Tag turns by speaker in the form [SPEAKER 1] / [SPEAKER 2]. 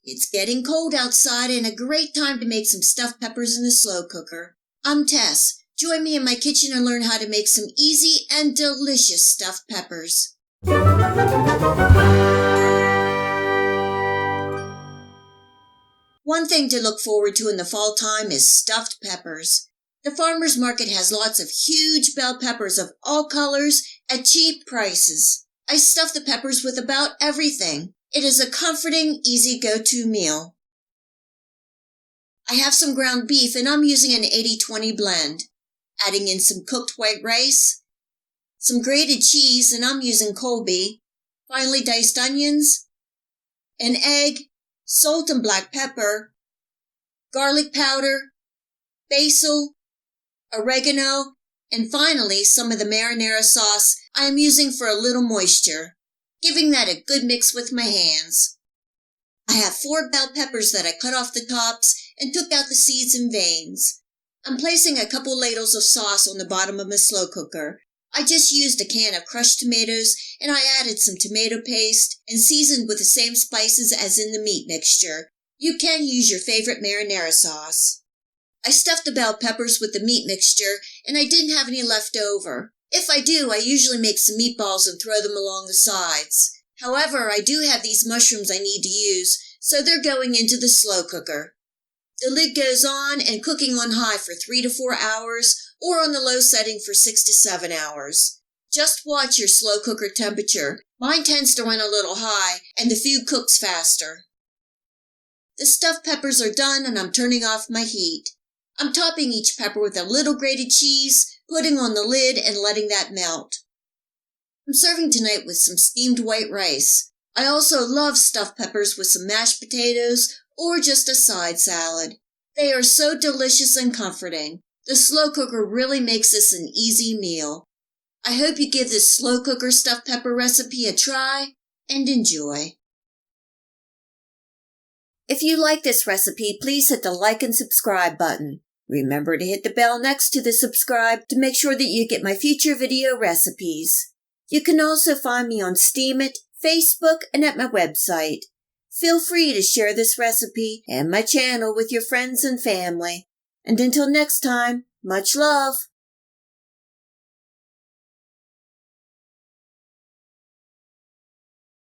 [SPEAKER 1] It's getting cold outside and a great time to make some stuffed peppers in the slow cooker. I'm Tess. Join me in my kitchen and learn how to make some easy and delicious stuffed peppers. One thing to look forward to in the fall time is stuffed peppers. The farmer's market has lots of huge bell peppers of all colors at cheap prices. I stuff the peppers with about everything. It is a comforting, easy go-to meal. I have some ground beef and I'm using an 80-20 blend. Adding in some cooked white rice, some grated cheese and I'm using Colby, finely diced onions, an egg, salt and black pepper, garlic powder, basil, oregano, and finally some of the marinara sauce I am using for a little moisture, giving that a good mix with my hands. I have 4 bell peppers that I cut off the tops and took out the seeds and veins. I'm placing a couple ladles of sauce on the bottom of my slow cooker. I just used a can of crushed tomatoes and I added some tomato paste and seasoned with the same spices as in the meat mixture. You can use your favorite marinara sauce. I stuffed the bell peppers with the meat mixture and I didn't have any left over. If I do, I usually make some meatballs and throw them along the sides. However, I do have these mushrooms I need to use, so they're going into the slow cooker. The lid goes on and cooking on high for 3 to 4 hours or on the low setting for 6 to 7 hours. Just watch your slow cooker temperature. Mine tends to run a little high and the food cooks faster. The stuffed peppers are done and I'm turning off my heat. I'm topping each pepper with a little grated cheese, putting on the lid and letting that melt. I'm serving tonight with some steamed white rice. I also love stuffed peppers with some mashed potatoes or just a side salad. They are so delicious and comforting. The slow cooker really makes this an easy meal. I hope you give this slow cooker stuffed pepper recipe a try and enjoy. If you like this recipe, please hit the like and subscribe button. Remember to hit the bell next to the subscribe to make sure that you get my future video recipes. You can also find me on Steemit, Facebook, and at my website. Feel free to share this recipe and my channel with your friends and family. And until next time, much love!